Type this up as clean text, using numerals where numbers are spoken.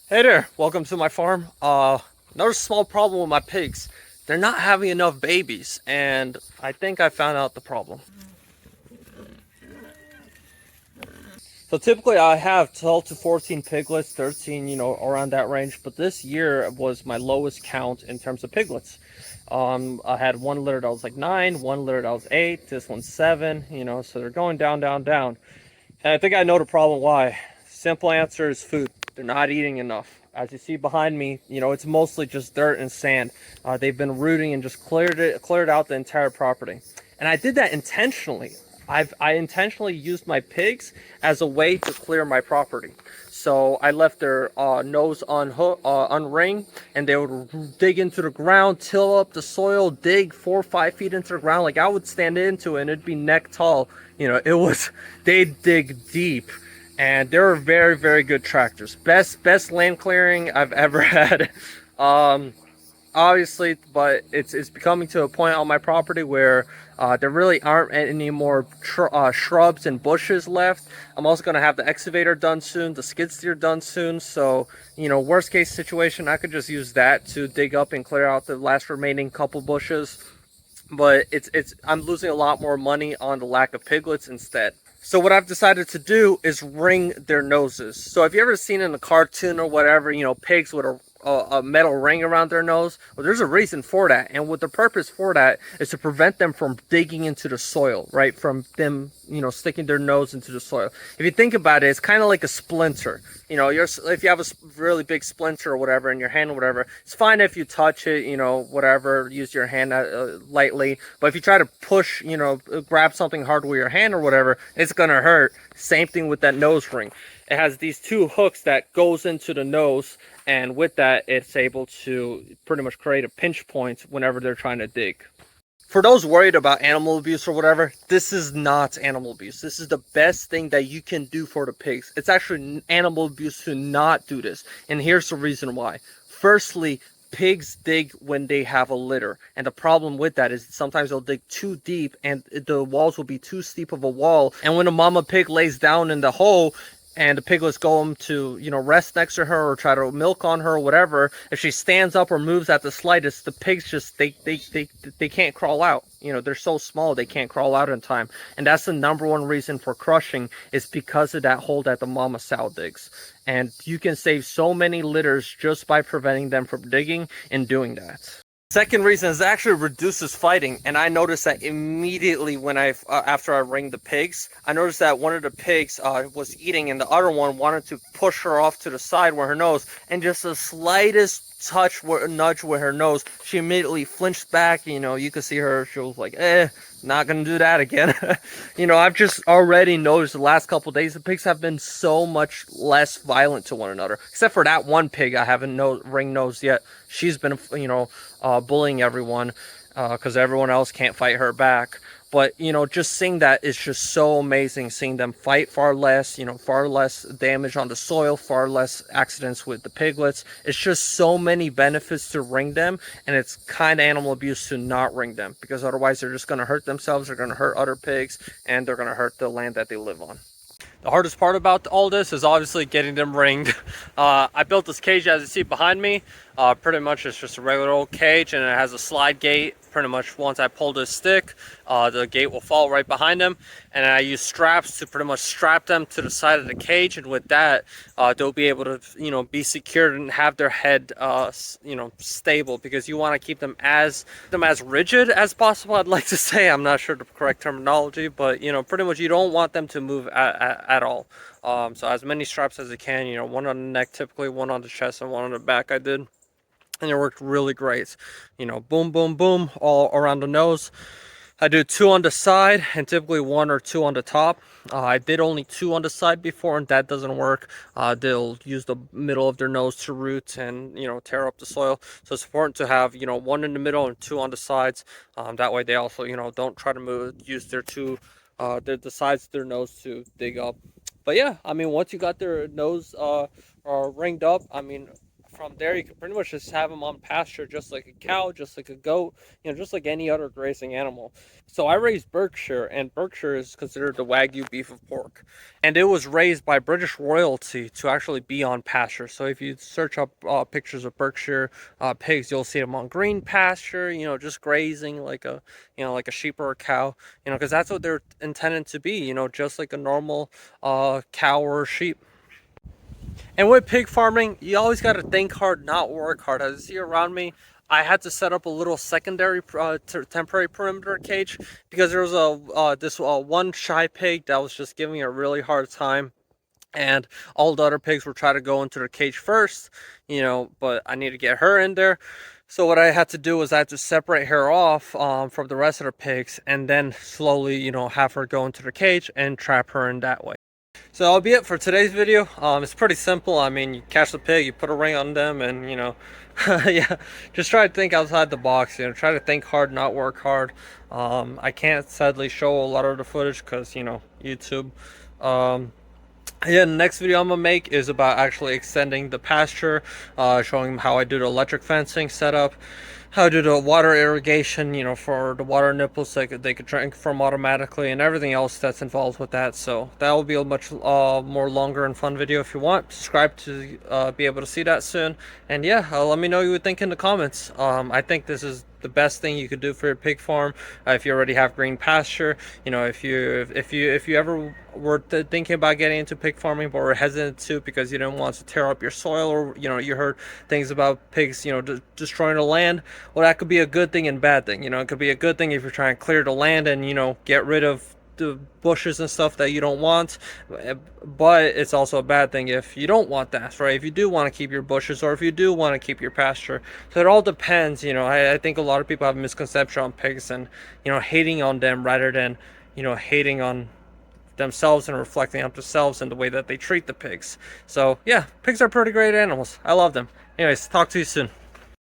Hey there, welcome to my farm. Another small problem with my pigs. They're not having enough babies, and I think I found out the problem. So typically I have 12 to 14 piglets, 13, around that range, but this year was my lowest count in terms of piglets. I had one litter that was like 9, one litter that was 8, this one's 7, so they're going down, down, down. And I think I know the problem why. Simple answer is food. They're not eating enough. As you see behind me, it's mostly just dirt and sand. They've been rooting and just cleared out the entire property. And I did that intentionally. I intentionally used my pigs as a way to clear my property. So I left their nose unringed, and they would dig into the ground, till up the soil, dig 4 or 5 feet into the ground. Like I would stand into it, and it'd be neck tall. They dig deep, and they were very, very good tractors. Best land clearing I've ever had. Um, Obviously, but it's becoming to a point on my property where there really aren't any more shrubs and bushes left. I'm also going to have the excavator done soon, the skid steer done soon. So, worst case situation, I could just use that to dig up and clear out the last remaining couple bushes. But I'm losing a lot more money on the lack of piglets instead. So what I've decided to do is ring their noses. So have you ever seen in a cartoon or whatever, pigs with a metal ring around their nose? Well, there's a reason for that. And what the purpose for that is to prevent them from digging into the soil, right? From them, sticking their nose into the soil. If you think about it, it's kind of like a splinter. If you have a really big splinter or whatever in your hand or whatever, it's fine if you touch it, whatever, use your hand lightly. But if you try to push, grab something hard with your hand or whatever, it's gonna hurt. Same thing with that nose ring. It has these two hooks that goes into the nose, and with that, it's able to pretty much create a pinch point whenever they're trying to dig. For those worried about animal abuse or whatever, this is not animal abuse. This is the best thing that you can do for the pigs. It's actually animal abuse to not do this. And here's the reason why. Firstly, pigs dig when they have a litter. And the problem with that is sometimes they'll dig too deep and the walls will be too steep of a wall. And when a mama pig lays down in the hole, and the piglets go to, rest next to her or try to milk on her or whatever, if she stands up or moves at the slightest, the pigs just, they can't crawl out. They're so small, they can't crawl out in time. And that's the number one reason for crushing, is because of that hole that the mama sow digs. And you can save so many litters just by preventing them from digging and doing that. Second reason is it actually reduces fighting, and I noticed that immediately when after I ring the pigs. I noticed that one of the pigs was eating, and the other one wanted to push her off to the side with her nose, and just the slightest nudge with her nose, she immediately flinched back. You could see her, she was like, not gonna do that again. I've just already noticed the last couple days the pigs have been so much less violent to one another, except for that one pig I haven't ring nosed yet. She's been, bullying everyone because everyone else can't fight her back. But just seeing that is just so amazing. Seeing them fight far less, far less damage on the soil, far less accidents with the piglets. It's just so many benefits to ring them, and it's kind of animal abuse to not ring them, because otherwise they're just going to hurt themselves, they're going to hurt other pigs, and they're going to hurt the land that they live on. The hardest part about all this is obviously getting them ringed. I built this cage as you see behind me. Pretty much it's just a regular old cage, and it has a slide gate. Pretty much once I pull this stick, the gate will fall right behind them, and I use straps to pretty much strap them to the side of the cage, and with that they'll be able to be secured and have their head stable, because you want to keep them as rigid as possible, I'd like to say. I'm not sure the correct terminology, but pretty much you don't want them to move at all. So as many straps as you can, one on the neck typically, one on the chest, and one on the back I did. And it worked really great. Boom, boom, boom, all around the nose. I do 2 on the side and typically 1 or 2 on the top. I did only 2 on the side before, and that doesn't work. They'll use the middle of their nose to root and tear up the soil. So it's important to have 1 in the middle and 2 on the sides. That way they also don't try to use their the sides of their nose to dig up. But yeah, once you got their nose ringed up, from there, you can pretty much just have them on pasture, just like a cow, just like a goat, just like any other grazing animal. So I raised Berkshire, and Berkshire is considered the Wagyu beef of pork, and it was raised by British royalty to actually be on pasture. So if you search up pictures of Berkshire pigs, you'll see them on green pasture, just grazing like a, like a sheep or a cow, because that's what they're intended to be, just like a normal cow or sheep. And with pig farming, you always got to think hard, not work hard. As you see around me, I had to set up a little secondary temporary perimeter cage because there was a this one shy pig that was just giving me a really hard time, and all the other pigs were trying to go into the cage first, but I need to get her in there. So what I had to do was I had to separate her off from the rest of the pigs, and then slowly, have her go into the cage and trap her in that way. So that'll be it for today's video. It's pretty simple. I mean, you catch the pig, you put a ring on them, and yeah, just try to think outside the box. Try to think hard, not work hard. I can't sadly show a lot of the footage because YouTube. Yeah, the next video I'm gonna make is about actually extending the pasture, showing how I do the electric fencing setup, how to do the water irrigation, for the water nipples they could drink from automatically, and everything else that's involved with that. So that will be a much more longer and fun video. If you want, subscribe to be able to see that soon. And yeah, let me know what you would think in the comments. I think this is the best thing you could do for your pig farm if you already have green pasture. If you ever were thinking about getting into pig farming but were hesitant to because you didn't want to tear up your soil, or you heard things about pigs destroying the land, well, that could be a good thing and bad thing. It could be a good thing if you're trying to clear the land and get rid of the bushes and stuff that you don't want, but it's also a bad thing if you don't want that, right? If you do want to keep your bushes, or if you do want to keep your pasture. So it all depends. I think a lot of people have a misconception on pigs and hating on them rather than hating on themselves and reflecting on themselves and the way that they treat the pigs. So yeah, pigs are pretty great animals. I love them. Anyways, talk to you soon.